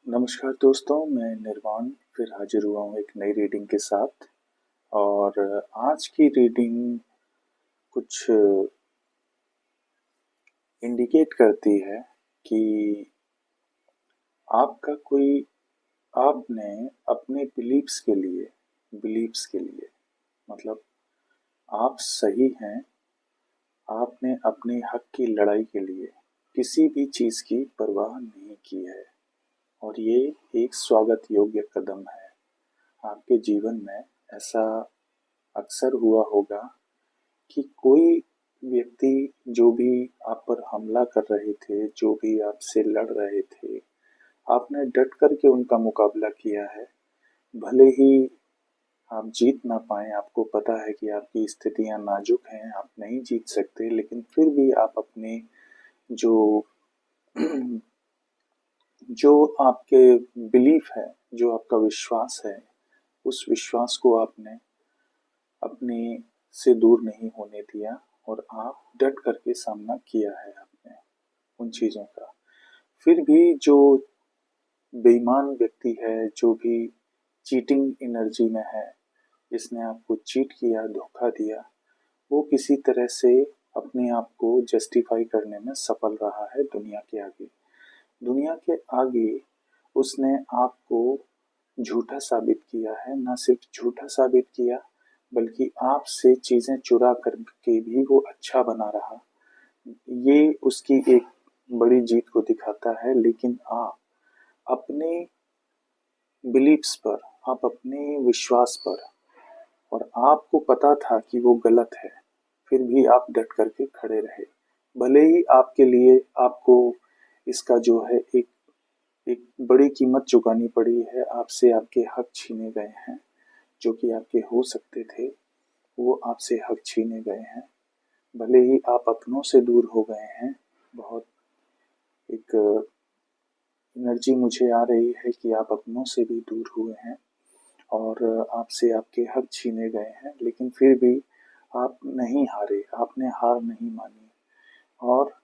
नमस्कार दोस्तों, मैं निर्वाण फिर हाजिर हुआ हूँ एक नई रीडिंग के साथ। और आज की रीडिंग कुछ इंडिकेट करती है कि आपका कोई आपने अपने बिलीव्स के लिए मतलब आप सही हैं। आपने अपने हक की लड़ाई के लिए किसी भी चीज़ की परवाह नहीं की है और ये एक स्वागत योग्य कदम है। आपके जीवन में ऐसा अक्सर हुआ होगा कि कोई व्यक्ति जो भी आप पर हमला कर रहे थे, जो भी आपसे लड़ रहे थे, आपने डट कर के उनका मुकाबला किया है। भले ही आप जीत ना पाएँ, आपको पता है कि आपकी स्थितियाँ नाजुक हैं, आप नहीं जीत सकते, लेकिन फिर भी आप अपने जो जो आपके बिलीफ है, जो आपका विश्वास है, उस विश्वास को आपने अपने से दूर नहीं होने दिया और आप डट करके सामना किया है आपने उन चीज़ों का। फिर भी जो बेईमान व्यक्ति है, जो भी चीटिंग एनर्जी में है, जिसने आपको चीट किया, धोखा दिया, वो किसी तरह से अपने आप को जस्टिफाई करने में सफल रहा है दुनिया के आगे। दुनिया के आगे उसने आपको झूठा साबित किया है, ना सिर्फ झूठा साबित किया बल्कि आपसे चीज़ें चुरा कर के भी वो अच्छा बना रहा। ये उसकी एक बड़ी जीत को दिखाता है। लेकिन आप अपने बिलीव्स पर, आप अपने विश्वास पर, और आपको पता था कि वो गलत है, फिर भी आप डट करके खड़े रहे। भले ही आपके लिए आपको इसका जो है एक एक बड़ी कीमत चुकानी पड़ी है। आपसे आपके हक छीने गए हैं, जो कि आपके हो सकते थे, वो आपसे हक छीने गए हैं। भले ही आप अपनों से दूर हो गए हैं। बहुत एक एनर्जी मुझे आ रही है कि आप अपनों से भी दूर हुए हैं और आपसे आपके हक छीने गए हैं, लेकिन फिर भी आप नहीं हारे, आपने हार नहीं मानी। और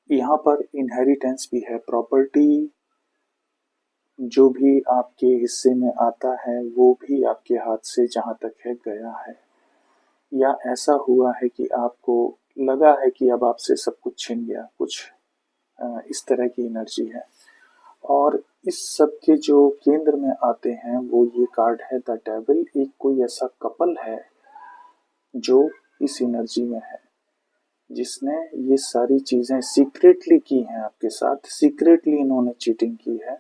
यहाँ पर इनहेरिटेंस भी है। प्रॉपर्टी जो भी आपके हिस्से में आता है वो भी आपके हाथ से जहाँ तक है गया है, या ऐसा हुआ है कि आपको लगा है कि अब आपसे सब कुछ छिन गया। कुछ इस तरह की एनर्जी है। और इस सब के जो केंद्र में आते हैं वो ये कार्ड है द डेविल। एक कोई ऐसा कपल है जो इस एनर्जी में है, जिसने ये सारी चीजें सीक्रेटली की हैं आपके साथ। सीक्रेटली इन्होंने चीटिंग की है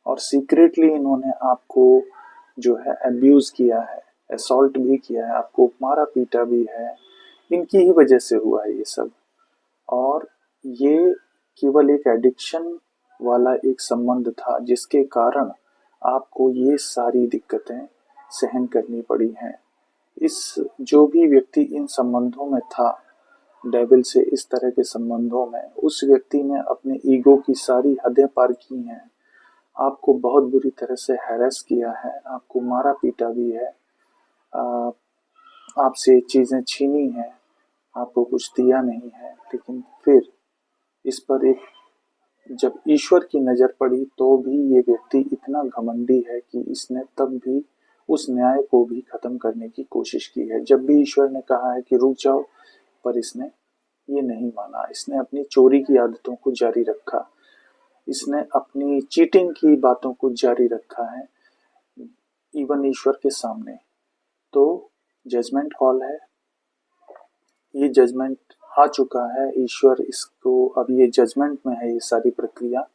और सीक्रेटली इन्होंने आपको जो है अब्यूज किया है, असॉल्ट भी किया है, आपको मारा पीटा भी है। इनकी ही वजह से हुआ है ये सब। और ये केवल एक एडिक्शन वाला एक संबंध था जिसके कारण आपको ये सारी दिक्कतें सहन करनी पड़ी हैं। इस जो भी व्यक्ति इन संबंधों में था, डेविल से इस तरह के संबंधों में, उस व्यक्ति ने अपने ईगो की सारी हदें पार की हैं। आपको बहुत बुरी तरह से हैरेस किया है, आपको मारा पीटा भी है, आपसे चीज़ें छीनी हैं, आपको कुछ दिया नहीं है। लेकिन फिर इस पर एक जब ईश्वर की नज़र पड़ी तो भी ये व्यक्ति इतना घमंडी है कि इसने तब भी उस न्याय को भी खत्म करने की कोशिश की है। जब भी ईश्वर ने कहा है कि रुक जाओ, पर इसने ये नहीं माना। इसने अपनी चोरी की आदतों को जारी रखा, इसने अपनी चीटिंग की बातों को जारी रखा है, इवन ईश्वर के सामने। तो जजमेंट कॉल है, ये जजमेंट आ चुका है। ईश्वर इसको, अब ये जजमेंट में है ये सारी प्रक्रिया।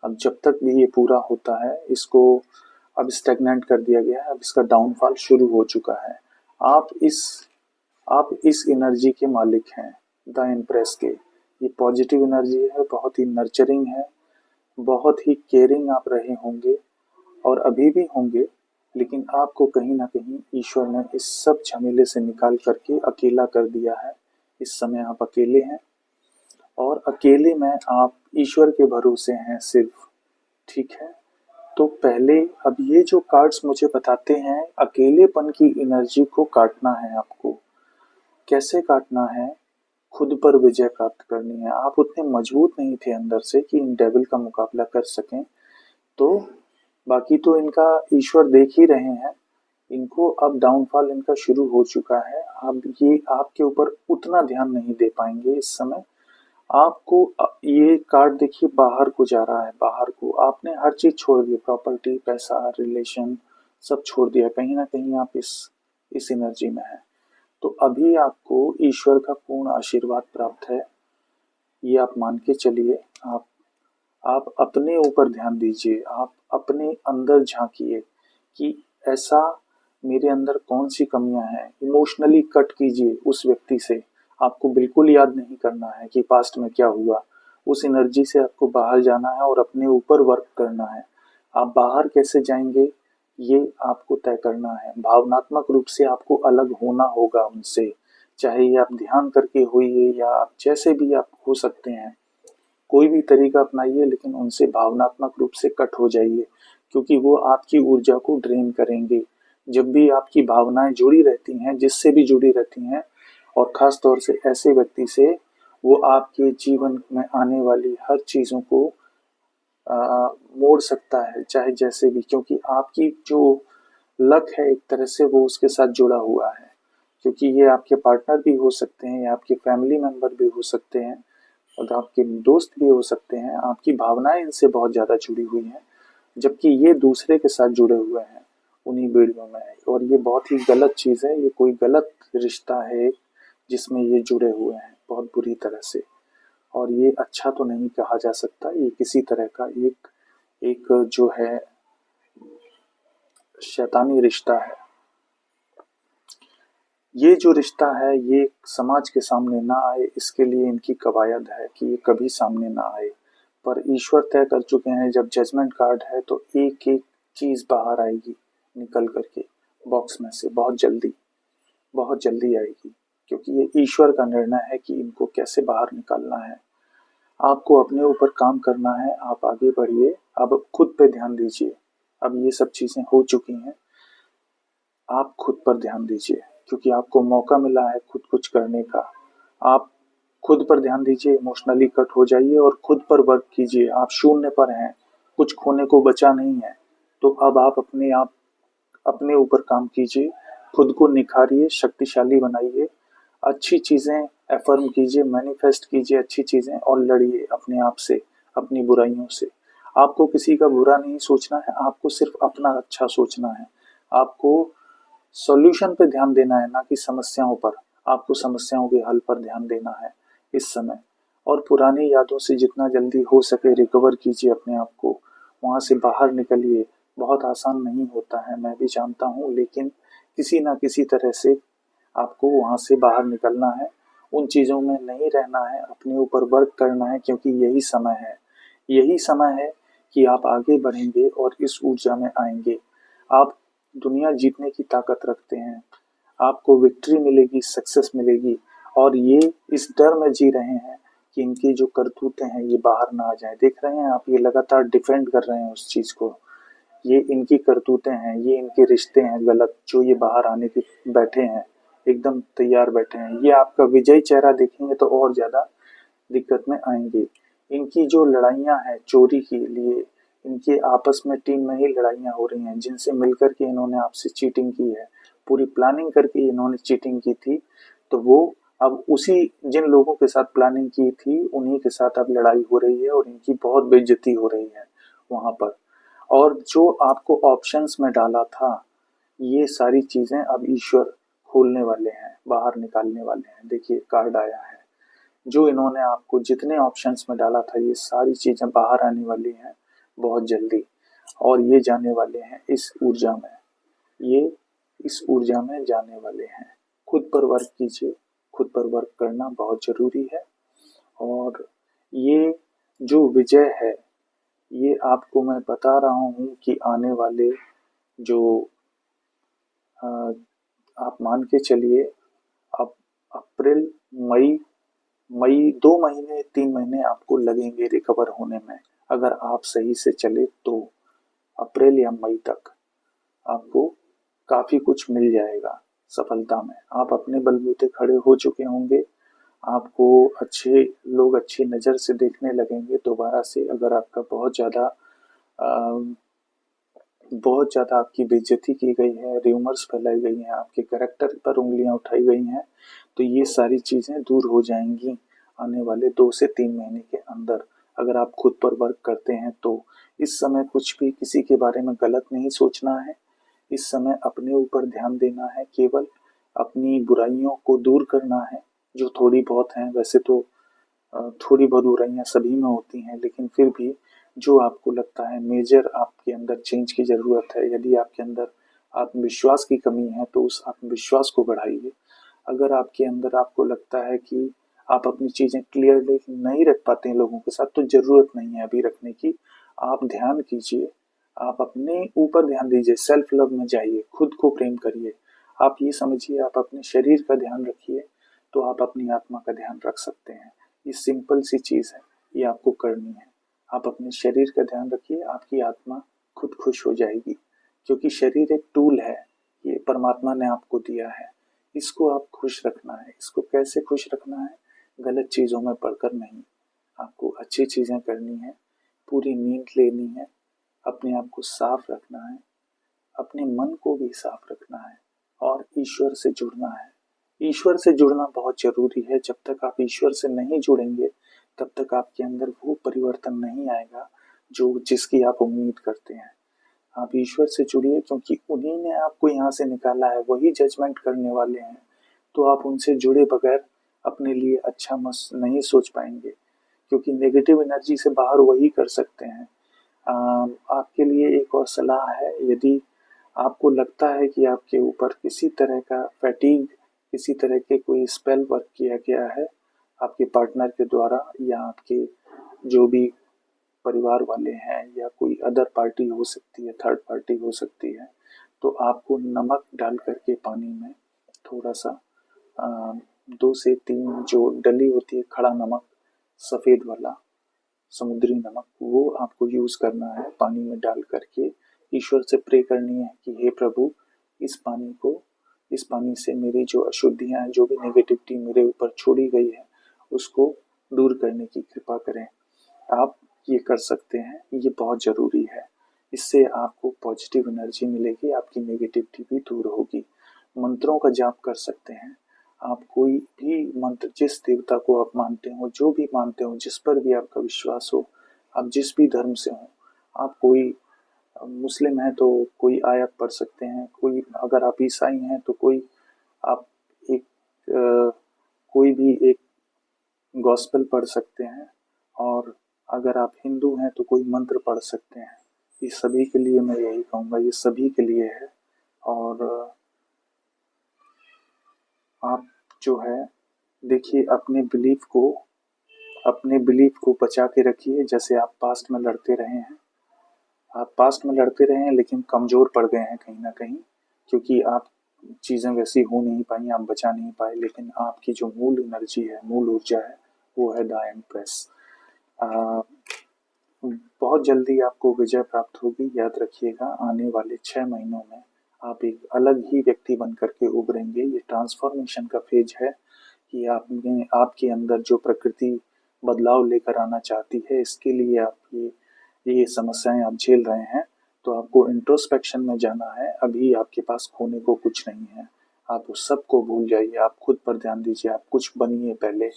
अब जब तक भी ये पूरा होता है, इसको अब स्टेगनेंट कर दिया गया है। अब इसका डाउनफॉल शुरू हो चुका है। आप इस आप इस एनर्जी के मालिक हैं, द इम्प्रेस के। ये पॉजिटिव एनर्जी है, बहुत ही नर्चरिंग है, बहुत ही केयरिंग आप रहे होंगे और अभी भी होंगे। लेकिन आपको कहीं ना कहीं ईश्वर ने इस सब झमेले से निकाल करके अकेला कर दिया है। इस समय आप अकेले हैं और अकेले में आप ईश्वर के भरोसे हैं सिर्फ। ठीक है, तो पहले अब ये जो कार्ड्स मुझे बताते हैं, अकेलेपन की एनर्जी को काटना है आपको। कैसे काटना है? खुद पर विजय प्राप्त करनी है। आप उतने मजबूत नहीं थे अंदर से कि इन डेविल का मुकाबला कर सकें। तो बाकी तो इनका ईश्वर देख ही रहे हैं, इनको अब डाउनफॉल इनका शुरू हो चुका है। अब ये आपके ऊपर उतना ध्यान नहीं दे पाएंगे इस समय। आपको ये कार्ड देखिए बाहर को जा रहा है, बाहर को आपने हर चीज छोड़ दी, प्रॉपर्टी, पैसा, रिलेशन, सब छोड़ दिया। कहीं ना कहीं आप इस एनर्जी में है। तो अभी आपको ईश्वर का पूर्ण आशीर्वाद प्राप्त है, ये आप मान के चलिए। आप अपने ऊपर ध्यान दीजिए, आप अपने अंदर झांकिए कि ऐसा मेरे अंदर कौन सी कमियां हैं। इमोशनली कट कीजिए उस व्यक्ति से। आपको बिल्कुल याद नहीं करना है कि पास्ट में क्या हुआ। उस एनर्जी से आपको बाहर जाना है और अपने ऊपर वर्क करना है। आप बाहर कैसे जाएंगे ये आपको तय करना है। भावनात्मक रूप से आपको अलग होना होगा उनसे, चाहे ये आप ध्यान करके होइए या आप जैसे भी आप हो सकते हैं, कोई भी तरीका अपनाइए, लेकिन उनसे भावनात्मक रूप से कट हो जाइए, क्योंकि वो आपकी ऊर्जा को ड्रेन करेंगे। जब भी आपकी भावनाएं जुड़ी रहती हैं, जिससे भी जुड़ी रहती हैं, और खास तौर से ऐसे व्यक्ति से, वो आपके जीवन में आने वाली हर चीजों को मोड़ सकता है, चाहे जैसे भी, क्योंकि आपकी जो लक है एक तरह से वो उसके साथ जुड़ा हुआ है। क्योंकि ये आपके पार्टनर भी हो सकते हैं या आपके फैमिली मेंबर भी हो सकते हैं और आपके दोस्त भी हो सकते हैं। आपकी भावनाएं इनसे बहुत ज्यादा जुड़ी हुई हैं, जबकि ये दूसरे के साथ जुड़े हुए हैं उन्हीं बेड़ियों में। और ये बहुत ही गलत चीज है, ये कोई गलत रिश्ता है जिसमें ये जुड़े हुए हैं बहुत बुरी तरह से। और ये अच्छा तो नहीं कहा जा सकता, ये किसी तरह का एक एक जो है शैतानी रिश्ता है। ये जो रिश्ता है ये समाज के सामने ना आए, इसके लिए इनकी कवायद है कि ये कभी सामने ना आए। पर ईश्वर तय कर चुके हैं, जब जजमेंट कार्ड है तो एक एक चीज बाहर आएगी निकल करके बॉक्स में से, बहुत जल्दी आएगी, क्योंकि ये ईश्वर का निर्णय है कि इनको कैसे बाहर निकालना है। आपको अपने ऊपर काम करना है, आप आगे बढ़िए, अब खुद पे ध्यान दीजिए। अब ये सब चीजें हो चुकी हैं, आप खुद पर ध्यान दीजिए, क्योंकि आपको मौका मिला है खुद कुछ करने का। आप खुद पर ध्यान दीजिए, इमोशनली कट हो जाइए और खुद पर वर्क कीजिए। आप शून्य पर हैं, कुछ खोने को बचा नहीं है। तो अब आप अपने ऊपर काम कीजिए, खुद को निखारिए, शक्तिशाली बनाइए, अच्छी चीजें एफर्म कीजिए, मैनिफेस्ट कीजिए अच्छी चीजें, और लड़िए अपने आप से, अपनी बुराइयों से। आपको किसी का बुरा नहीं सोचना है, आपको सिर्फ अपना अच्छा सोचना है। आपको सॉल्यूशन पे ध्यान देना है, ना कि समस्याओं पर। आपको समस्याओं के हल पर ध्यान देना है इस समय। और पुरानी यादों से जितना जल्दी हो सके रिकवर कीजिए अपने आप को, वहां से बाहर निकलिए। बहुत आसान नहीं होता है, मैं भी जानता हूँ, लेकिन किसी ना किसी तरह से आपको वहां से बाहर निकलना है। उन चीजों में नहीं रहना है, अपने ऊपर वर्क करना है, क्योंकि यही समय है कि आप आगे बढ़ेंगे और इस ऊर्जा में आएंगे। आप दुनिया जीतने की ताकत रखते हैं, आपको विक्ट्री मिलेगी, सक्सेस मिलेगी। और ये इस डर में जी रहे हैं कि इनकी जो करतूतें हैं ये बाहर ना आ जाए। देख रहे हैं आप, ये लगातार डिफेंड कर रहे हैं उस चीज को। ये इनकी करतूतें हैं, ये इनके रिश्ते हैं गलत, जो ये बाहर आने के बैठे हैं, एकदम तैयार बैठे हैं। ये आपका विजयी चेहरा देखेंगे तो और ज्यादा दिक्कत में आएंगे। इनकी जो लड़ाइयाँ हैं चोरी के लिए, इनके आपस में टीम में ही लड़ाइयाँ हो रही हैं, जिनसे मिलकर के इन्होंने आपसे चीटिंग की है, पूरी प्लानिंग करके इन्होंने चीटिंग की थी। तो वो अब उसी जिन लोगों के साथ प्लानिंग की थी उन्हीं के साथ अब लड़ाई हो रही है और इनकी बहुत बेइज्जती हो रही है वहां पर। और जो आपको ऑप्शंस में डाला था, ये सारी चीजें अब ईश्वर खोलने वाले हैं, बाहर निकालने वाले हैं। देखिए कार्ड आया है, जो इन्होंने आपको जितने ऑप्शंस में डाला था ये सारी चीजें बाहर आने वाली हैं बहुत जल्दी। और ये जाने वाले हैं इस ऊर्जा में, ये इस ऊर्जा में जाने वाले हैं। खुद पर वर्क कीजिए, खुद पर वर्क करना बहुत जरूरी है। और ये जो विजय है, ये आपको मैं बता रहा हूँ कि आने वाले जो अ, आप मान के चलिए, अब अप्रैल, मई, 2 महीने 3 महीने आपको लगेंगे रिकवर होने में। अगर आप सही से चले तो अप्रैल या मई तक आपको काफी कुछ मिल जाएगा सफलता में। आप अपने बलबूते खड़े हो चुके होंगे, आपको अच्छे लोग अच्छी नज़र से देखने लगेंगे दोबारा से। अगर आपका बहुत ज़्यादा बहुत ज़्यादा आपकी बेइज्जती की गई है, र्यूमर्स फैलाई गई हैं, आपके कैरेक्टर पर उँगलियाँ उठाई गई हैं, तो ये सारी चीज़ें दूर हो जाएँगी आने वाले 2 से 3 महीने के अंदर। अगर आप खुद पर वर्क करते हैं तो इस समय कुछ भी किसी के बारे में गलत नहीं सोचना है। इस समय अपने ऊपर ध्यान देना है, केवल अपनी बुराइयों को दूर करना है, जो थोड़ी बहुत हैं। वैसे तो थोड़ी बहुत बुराइयाँ सभी में होती हैं, लेकिन फिर भी जो आपको लगता है मेजर आपके अंदर चेंज की ज़रूरत है, यदि आपके अंदर आत्मविश्वास की कमी है तो उस आत्मविश्वास को बढ़ाइए। अगर आपके अंदर आपको लगता है कि आप अपनी चीज़ें क्लियरली नहीं रख पाते हैं लोगों के साथ, तो ज़रूरत नहीं है अभी रखने की। आप ध्यान कीजिए, आप अपने ऊपर ध्यान दीजिए, सेल्फ लव में जाइए, खुद को प्रेम करिए। आप ये समझिए, आप अपने शरीर का ध्यान रखिए तो आप अपनी आत्मा का ध्यान रख सकते हैं। ये सिंपल सी चीज़ है, ये आपको करनी है। आप अपने शरीर का ध्यान रखिए, आपकी आत्मा खुद खुश हो जाएगी, क्योंकि शरीर एक टूल है, ये परमात्मा ने आपको दिया है। इसको आप खुश रखना है। इसको कैसे खुश रखना है? गलत चीज़ों में पड़कर नहीं, आपको अच्छी चीज़ें करनी है, पूरी नींद लेनी है, अपने आप को साफ रखना है, अपने मन को भी साफ रखना है और ईश्वर से जुड़ना है। ईश्वर से जुड़ना बहुत ज़रूरी है। जब तक आप ईश्वर से नहीं जुड़ेंगे, तब तक आपके अंदर वो परिवर्तन नहीं आएगा जो जिसकी आप उम्मीद करते हैं। आप ईश्वर से जुड़िए, क्योंकि उन्हीं ने आपको यहाँ से निकाला है, वही जजमेंट करने वाले हैं। तो आप उनसे जुड़े बगैर अपने लिए अच्छा मस नहीं सोच पाएंगे, क्योंकि नेगेटिव एनर्जी से बाहर वही कर सकते हैं। आपके लिए एक और सलाह है, यदि आपको लगता है कि आपके ऊपर किसी तरह का फैटीग, किसी तरह के कोई स्पेल वर्क किया गया है आपके पार्टनर के द्वारा, या आपके जो भी परिवार वाले हैं, या कोई अदर पार्टी हो सकती है, थर्ड पार्टी हो सकती है, तो आपको नमक डाल करके पानी में थोड़ा सा 2 से 3 जो डली होती है खड़ा नमक, सफ़ेद वाला समुद्री नमक, वो आपको यूज़ करना है पानी में डाल करके। ईश्वर से प्रे करनी है कि हे प्रभु, इस पानी से मेरी जो अशुद्धियाँ हैं, जो भी नेगेटिविटी मेरे ऊपर छोड़ी गई है, उसको दूर करने की कृपा करें। आप ये कर सकते हैं, ये बहुत ज़रूरी है। इससे आपको पॉजिटिव एनर्जी मिलेगी, आपकी नेगेटिविटी भी दूर होगी। मंत्रों का जाप कर सकते हैं। आप कोई भी मंत्र, जिस देवता को आप मानते हो, जो भी मानते हो, जिस पर भी आपका विश्वास हो, आप जिस भी धर्म से हो, आप कोई मुस्लिम हैं तो कोई आयत पढ़ सकते हैं, कोई अगर आप ईसाई हैं तो कोई आप एक कोई भी एक गॉस्पेल पढ़ सकते हैं, और अगर आप हिंदू हैं तो कोई मंत्र पढ़ सकते हैं। ये सभी के लिए मैं यही कहूँगा, ये सभी के लिए है। और आप जो है, देखिए, अपने बिलीफ को बचा के रखिए। जैसे आप पास्ट में लड़ते रहे हैं, आप पास्ट में लड़ते रहे हैं, लेकिन कमज़ोर पड़ गए हैं कहीं ना कहीं, क्योंकि आप चीज़ें वैसी हो नहीं पाई, आप बचा नहीं पाए। लेकिन आपकी जो मूल एनर्जी है, मूल ऊर्जा है, वो है द एम्प्रेस। बहुत जल्दी आपको विजय प्राप्त होगी। याद रखिएगा, आने वाले 6 महीनों में आप एक अलग ही व्यक्ति बन करके उभरेंगे। ये ट्रांसफॉर्मेशन का फेज है कि आपके अंदर जो प्रकृति बदलाव लेकर आना चाहती है, इसके लिए आप ये समस्याएं आप झेल रहे हैं, तो आपको इंट्रोस्पेक्शन में जाना है। अभी आपके पास खोने को कुछ नहीं है, आप उस सब को भूल जाइए, आप खुद पर ध्यान दीजिए, आप कुछ बनिए पहले।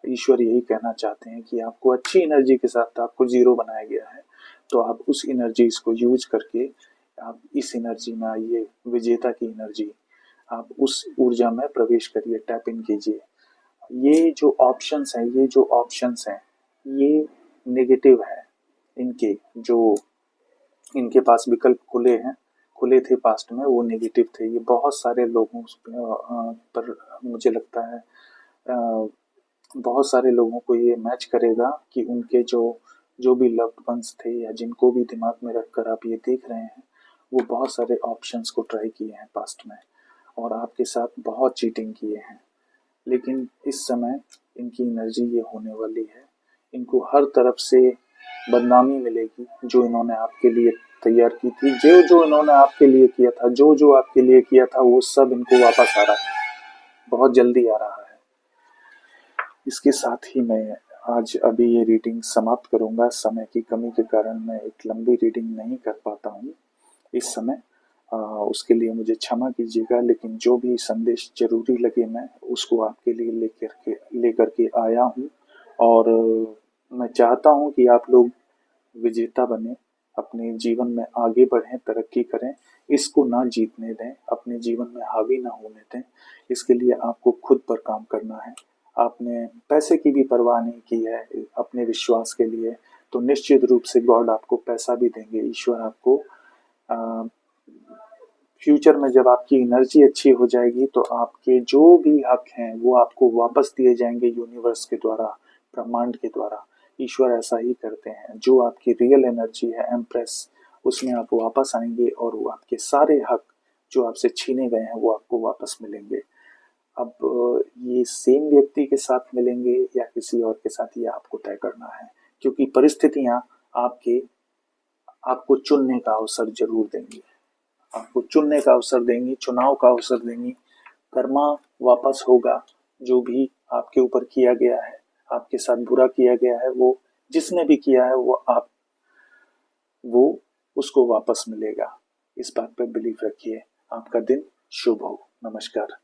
ईश्वर यही कहना चाहते हैं कि आपको अच्छी एनर्जी के साथ आपको जीरो बनाया गया है, तो आप उस एनर्जीज को यूज करके आप इस एनर्जी में आइए, विजेता की एनर्जी। आप उस ऊर्जा में प्रवेश करिए, टैप इन कीजिए। ये जो ऑप्शंस हैं, ये नेगेटिव है। इनके पास विकल्प खुले थे पास्ट में, वो नेगेटिव थे। ये बहुत सारे लोगों पर मुझे लगता है बहुत सारे लोगों को ये मैच करेगा कि उनके जो भी लव्ड वंस थे, या जिनको भी दिमाग में रखकर आप ये देख रहे हैं, वो बहुत सारे ऑप्शंस को ट्राई किए हैं पास्ट में, और आपके साथ बहुत चीटिंग किए हैं। लेकिन इस समय इनकी एनर्जी ये होने वाली है, इनको हर तरफ से बदनामी मिलेगी। जो इन्होंने आपके लिए तैयार की थी, जो इन्होंने आपके लिए किया था, जो आपके लिए किया था, वो सब इनको वापस आ रहा है, बहुत जल्दी आ रहा है। इसके साथ ही मैं आज अभी ये रीडिंग समाप्त करूंगा। समय की कमी के कारण मैं एक लंबी रीडिंग नहीं कर पाता हूँ इस समय। उसके लिए मुझे क्षमा कीजिएगा, लेकिन जो भी संदेश जरूरी लगे मैं उसको आपके लिए लेकर के आया हूँ। और मैं चाहता हूँ कि आप लोग विजेता बने, अपने जीवन में आगे बढ़ें, तरक्की करें। इसको ना जीतने दें, अपने जीवन में हावी ना होने दें। इसके लिए आपको खुद पर काम करना है। आपने पैसे की भी परवाह नहीं की है अपने विश्वास के लिए, तो निश्चित रूप से गॉड आपको पैसा भी देंगे। ईश्वर आपको फ्यूचर में जब आपकी एनर्जी अच्छी हो जाएगी तो आपके जो भी हक हैं वो आपको वापस दिए जाएंगे यूनिवर्स के द्वारा, ब्रह्मांड के द्वारा। ईश्वर ऐसा ही करते हैं। जो आपकी रियल एनर्जी है एम्प्रेस, उसमें आप वापस आएंगे और वो आपके सारे हक जो आपसे छीने गए हैं वो आपको वापस मिलेंगे। अब ये सेम व्यक्ति के साथ मिलेंगे या किसी और के साथ, ये आपको तय करना है, क्योंकि परिस्थितियां आपको चुनने का अवसर जरूर देंगी। आपको चुनने का अवसर देंगी, चुनाव का अवसर देंगी। कर्मा वापस होगा। जो भी आपके ऊपर किया गया है, आपके साथ बुरा किया गया है, वो जिसने भी किया है वो उसको वापस मिलेगा। इस बात पे बिलीव रखिए। आपका दिन शुभ हो। नमस्कार।